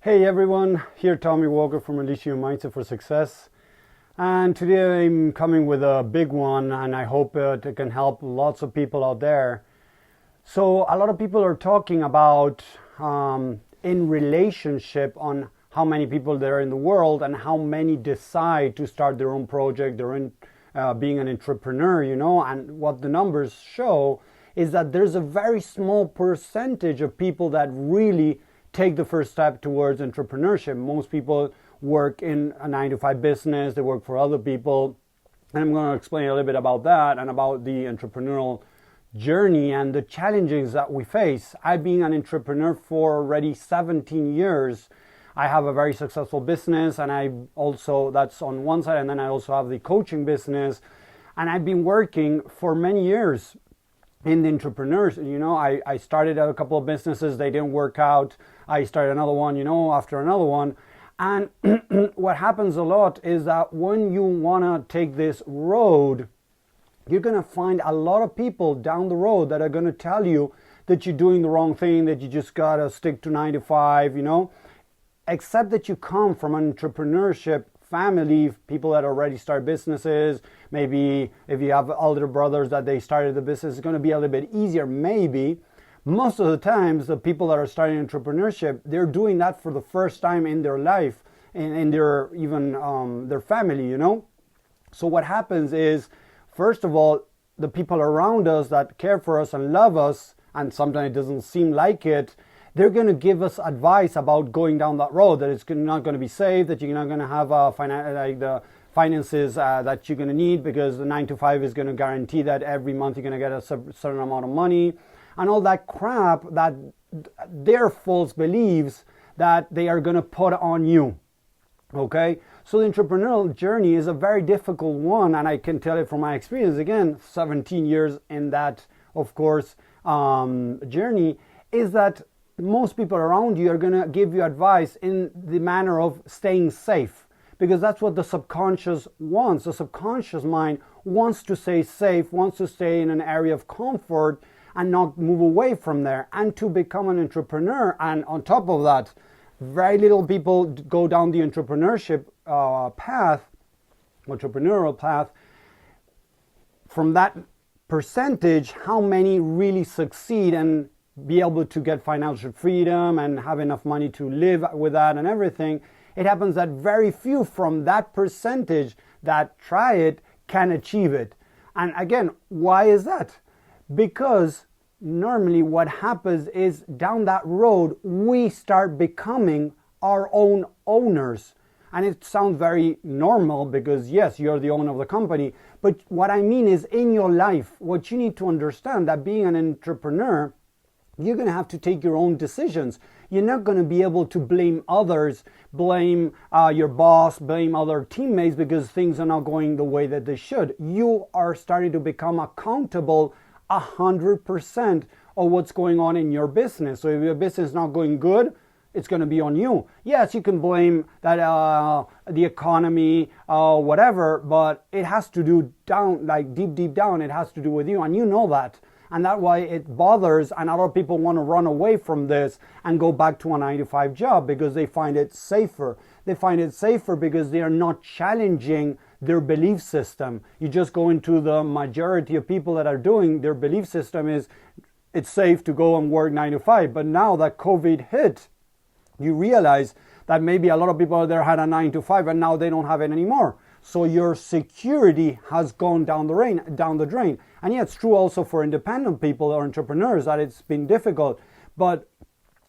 Hey everyone, here Tommy Walker from Unleashing Your Mindset for Success. And today I'm coming with a big one, and I hope it can help lots of people out there. So a lot of people are talking about in relationship on how many people there are in the world and how many decide to start their own project, being an entrepreneur, and what the numbers show is that there's a very small percentage of people that really take the first step towards entrepreneurship. Most people work in a 9-to-5 business, they work for other people, and I'm going to explain a little bit about that and about the entrepreneurial journey and the challenges that we face. I've been an entrepreneur for already 17 years. I have a very successful business, and that's on one side, and then I also have the coaching business, and I've been working for many years in the entrepreneurs. I started a couple of businesses, they didn't work out. I started another one, after another one. And what happens a lot is that when you want to take this road, you're going to find a lot of people down the road that are going to tell you that you're doing the wrong thing, that you just got to stick to 9-to-5, except that you come from an entrepreneurship family, people that already start businesses. Maybe if you have older brothers that they started the business, it's going to be a little bit easier, maybe. Most of the times, the people that are starting entrepreneurship, they're doing that for the first time in their life, in their their family, So what happens is, first of all, the people around us that care for us and love us, and sometimes it doesn't seem like it, they're going to give us advice about going down that road, that it's not going to be safe, that you're not going to have the finances that you're going to need, because the 9-to-5 is going to guarantee that every month you're going to get a certain amount of money, and all that crap, that their false beliefs that they are going to put on you. Okay, so the entrepreneurial journey is a very difficult one, and I can tell it from my experience, again, 17 years in that, of course, journey, is that most people around you are going to give you advice in the manner of staying safe, because that's what the subconscious wants. The subconscious mind wants to stay safe, wants to stay in an area of comfort and not move away from there, and to become an entrepreneur. And on top of that, very little people go down the entrepreneurial path. From that percentage, how many really succeed and be able to get financial freedom and have enough money to live with that and everything? It happens that very few from that percentage that try it can achieve it. And again, why is that? Because normally what happens is, down that road, we start becoming our own owners. And it sounds very normal because, yes, you're the owner of the company. But what I mean is, in your life, what you need to understand, that being an entrepreneur, you're going to have to take your own decisions. You're not going to be able to blame others, blame your boss, blame other teammates because things are not going the way that they should. You are starting to become accountable 100% of what's going on in your business. So if your business is not going good, it's going to be on you. Yes, you can blame that the economy, whatever, but it has to do deep down, it has to do with you, and you know that. And that's why it bothers, and a lot of people want to run away from this and go back to a 9-to-5 job because they find it safer. They find it safer because they are not challenging their belief system. You just go into the majority of people that are doing, their belief system is it's safe to go and work 9-to-5. But now that COVID hit, you realize that maybe a lot of people out there had a 9-to-5 and now they don't have it anymore. So your security has gone down the drain. And yeah, it's true also for independent people or entrepreneurs that it's been difficult. But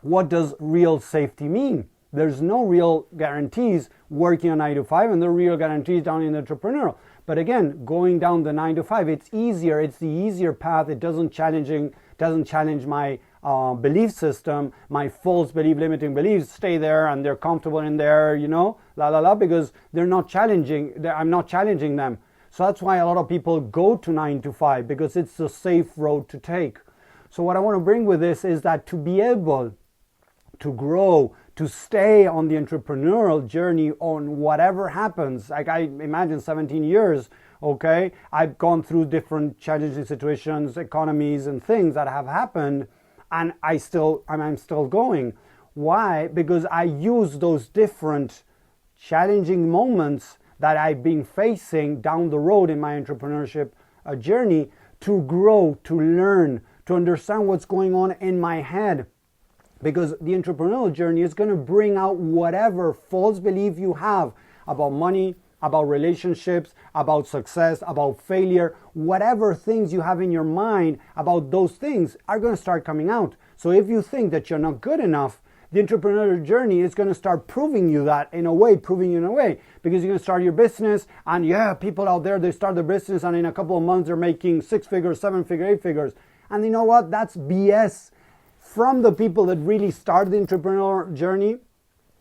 what does real safety mean? There's no real guarantees working on 9-to-5, and there are real guarantees down in the entrepreneurial. But again, going down the 9-to-5, it's easier. It's the easier path. It doesn't challenge my belief system, my false belief, limiting beliefs stay there, and they're comfortable in there, because they're not challenging. I'm not challenging them. So that's why a lot of people go to 9-to-5, because it's the safe road to take. So what I want to bring with this is that to be able to grow, to stay on the entrepreneurial journey on whatever happens, like I imagine 17 years, okay, I've gone through different challenging situations, economies and things that have happened, and I'm still going. Why? Because I use those different challenging moments that I've been facing down the road in my entrepreneurship journey to grow, to learn, to understand what's going on in my head. Because the entrepreneurial journey is going to bring out whatever false belief you have about money, about relationships, about success, about failure, whatever things you have in your mind about those things are going to start coming out. So if you think that you're not good enough, the entrepreneurial journey is going to start proving you in a way, because you're going to start your business, and yeah, people out there, they start their business and in a couple of months they're making 6 figures, 7 figures, 8 figures. And you know what? That's BS. From the people that really start the entrepreneurial journey,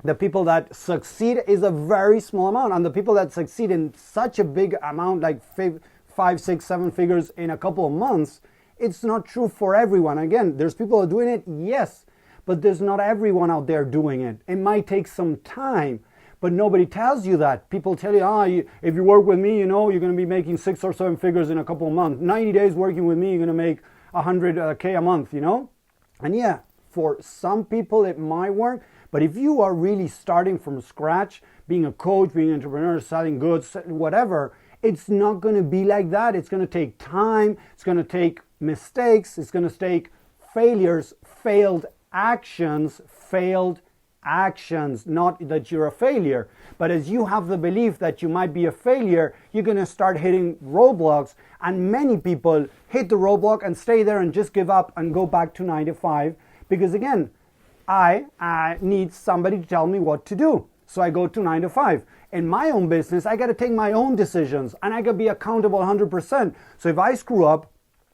the people that succeed is a very small amount. And the people that succeed in such a big amount, like 5, 6, 7 figures in a couple of months, it's not true for everyone. Again, there's people who are doing it, yes, but there's not everyone out there doing it. It might take some time, but nobody tells you that. People tell you, if you work with me, you're going to be making 6 or 7 figures in a couple of months. 90 days working with me, you're going to make 100K a month, And yeah, for some people it might work, but if you are really starting from scratch, being a coach, being an entrepreneur, selling goods, whatever, it's not going to be like that. It's going to take time. It's going to take mistakes. It's going to take failures, failed actions, not that you're a failure. But as you have the belief that you might be a failure, you're going to start hitting roadblocks. And many people hit the roadblock and stay there and just give up and go back to 9 to 5. Because again, I need somebody to tell me what to do. So I go to 9 to 5. In my own business, I got to take my own decisions and I got to be accountable 100%. So if I screw up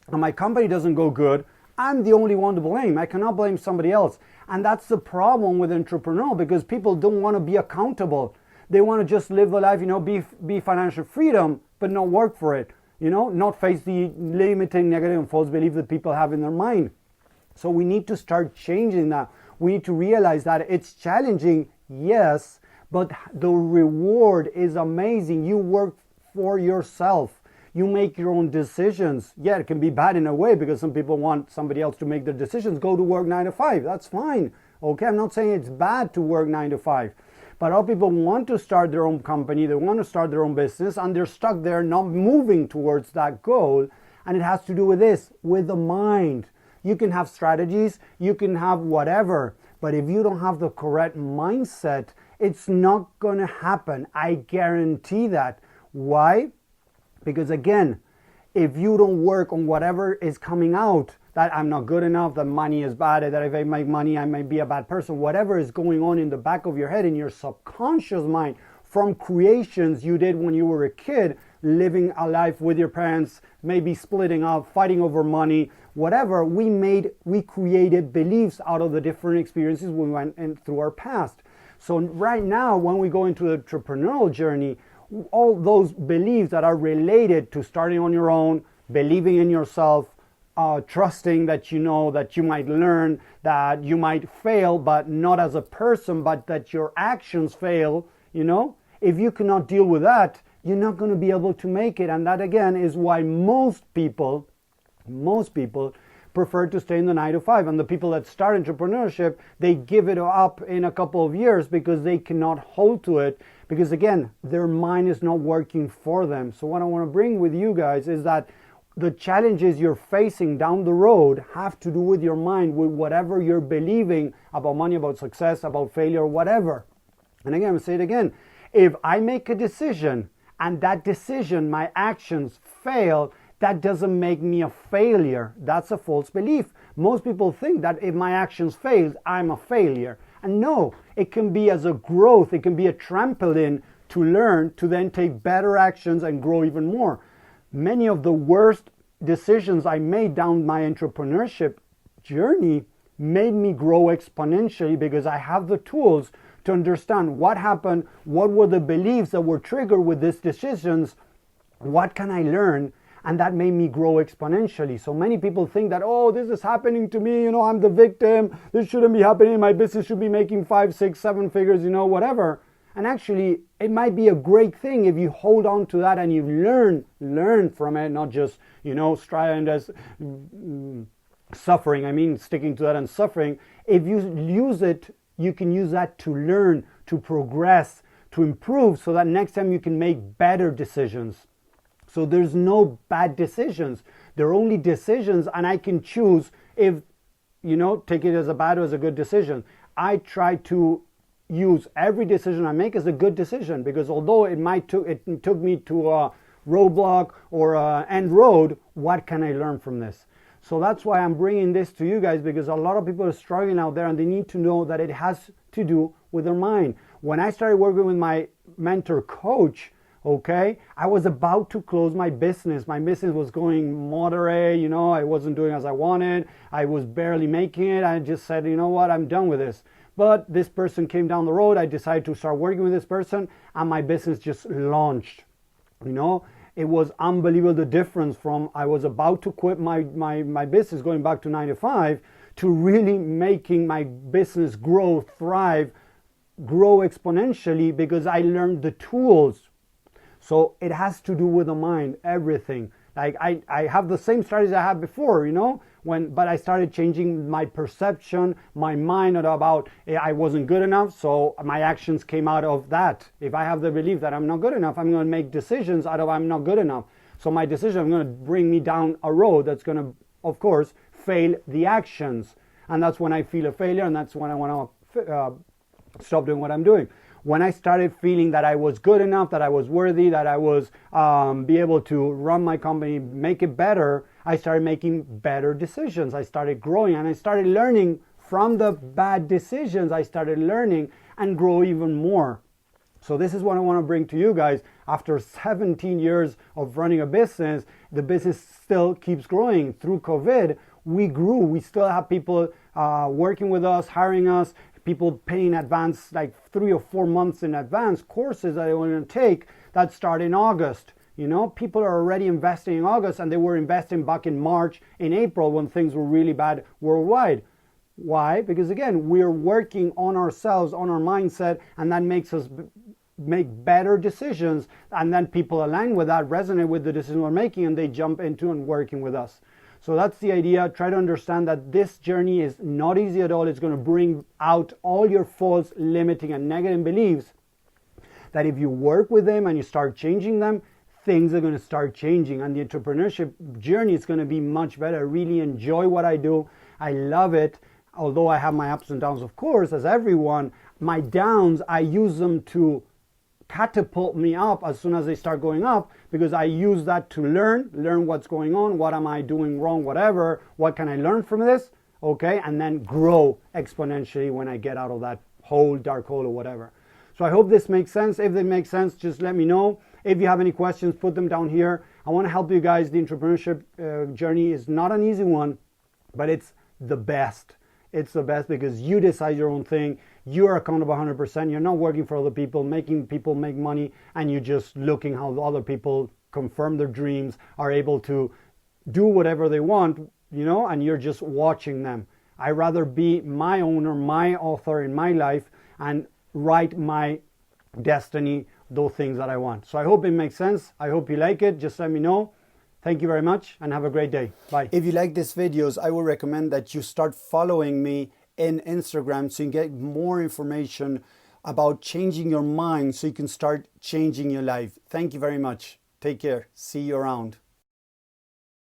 and my company doesn't go good, I'm the only one to blame. I cannot blame somebody else. And that's the problem with entrepreneurial, because people don't want to be accountable. They want to just live the life, be financial freedom, but not work for it. Not face the limiting, negative, and false belief that people have in their mind. So we need to start changing that. We need to realize that it's challenging, yes, but the reward is amazing. You work for yourself. You make your own decisions. Yeah, it can be bad in a way because some people want somebody else to make their decisions. Go to work 9 to 5. That's fine. Okay, I'm not saying it's bad to work 9 to 5. But all people want to start their own company. They want to start their own business and they're stuck there not moving towards that goal. And it has to do with this, with the mind. You can have strategies. You can have whatever. But if you don't have the correct mindset, it's not going to happen. I guarantee that. Why? Because again, if you don't work on whatever is coming out, that I'm not good enough, that money is bad, that if I make money, I might be a bad person, whatever is going on in the back of your head, in your subconscious mind, from creations you did when you were a kid, living a life with your parents, maybe splitting up, fighting over money, whatever, we created beliefs out of the different experiences we went through our past. So right now, when we go into the entrepreneurial journey, all those beliefs that are related to starting on your own, believing in yourself, trusting that that you might learn, that you might fail, but not as a person, but that your actions fail, if you cannot deal with that, you're not going to be able to make it. And that again is why most people prefer to stay in the 9 to 5. And the people that start entrepreneurship, they give it up in a couple of years because they cannot hold to it. Because again, their mind is not working for them. So what I want to bring with you guys is that the challenges you're facing down the road have to do with your mind, with whatever you're believing about money, about success, about failure, whatever. And again, I'll say it again. If I make a decision and that decision, my actions fail, that doesn't make me a failure. That's a false belief. Most people think that if my actions fail, I'm a failure. And no, it can be as a growth. It can be a trampoline to learn, to then take better actions and grow even more. Many of the worst decisions I made down my entrepreneurship journey made me grow exponentially because I have the tools to understand what happened, what were the beliefs that were triggered with these decisions, what can I learn, and that made me grow exponentially. So many people think that, oh, this is happening to me, I'm the victim, this shouldn't be happening, my business should be making 5, 6, 7 figures, whatever. And actually, it might be a great thing if you hold on to that and you learn from it, not just, striving as suffering. I mean, sticking to that and suffering. If you use it you can use that to learn, to progress, to improve, so that next time you can make better decisions. So there's no bad decisions. There are only decisions, and I can choose if, take it as a bad or as a good decision. I try to use every decision I make as a good decision, because although it took me to a roadblock or an end road, what can I learn from this? So that's why I'm bringing this to you guys, because a lot of people are struggling out there and they need to know that it has to do with their mind. When I started working with my mentor coach, okay, I was about to close my business. My business was going moderate, I wasn't doing as I wanted. I was barely making it. I just said, you know what, I'm done with this. But this person came down the road. I decided to start working with this person, and my business just launched. It was unbelievable, the difference from I was about to quit my business, going back to 9 to 5, to really making my business grow, thrive, grow exponentially, because I learned the tools. So it has to do with the mind, everything. Like I have the same strategies I had before, but I started changing my perception, my mind about I wasn't good enough. So my actions came out of that. If I have the belief that I'm not good enough, I'm going to make decisions out of I'm not good enough. So my decision is going to bring me down a road that's going to, of course, fail the actions. And that's when I feel a failure, and that's when I want to stop doing what I'm doing. When I started feeling that I was good enough, that I was worthy, that I was be able to run my company, make it better, I started making better decisions. I started growing, and I started learning from the bad decisions. I started learning and grow even more. So this is what I want to bring to you guys. After 17 years of running a business, the business still keeps growing. Through COVID, we grew. We still have people working with us, hiring us, people paying advance, like 3 or 4 months in advance, courses that they want to take that start in August. People are already investing in August, and they were investing back in March, in April, when things were really bad worldwide. Why? Because again, we're working on ourselves, on our mindset, and that makes us make better decisions. And then people align with that, resonate with the decision we're making, and they jump into and working with us. So that's the idea. Try to understand that this journey is not easy at all. It's going to bring out all your false, limiting, and negative beliefs, that if you work with them and you start changing them, things are going to start changing. And the entrepreneurship journey is going to be much better. I really enjoy what I do. I love it. Although I have my ups and downs, of course, as everyone, my downs, I use them to catapult me up as soon as they start going up, because I use that to learn what's going on, what am I doing wrong, whatever, what can I learn from this, okay, and then grow exponentially when I get out of that hole, dark hole, or whatever. So I hope this makes sense. If it makes sense, just let me know. If you have any questions, put them down here. I want to help you guys. The entrepreneurship journey is not an easy one, but it's the best. It's the best because you decide your own thing. You are accountable 100%. You're not working for other people, making people make money, and you're just looking how other people confirm their dreams, are able to do whatever they want, and you're just watching them. I'd rather be my owner, my author in my life, and write my destiny, those things that I want. So I hope it makes sense. I hope you like it. Just let me know. Thank you very much and have a great day. Bye. If you like these videos, I would recommend that you start following me in Instagram so you can get more information about changing your mind so you can start changing your life. Thank you very much. Take care. See you around.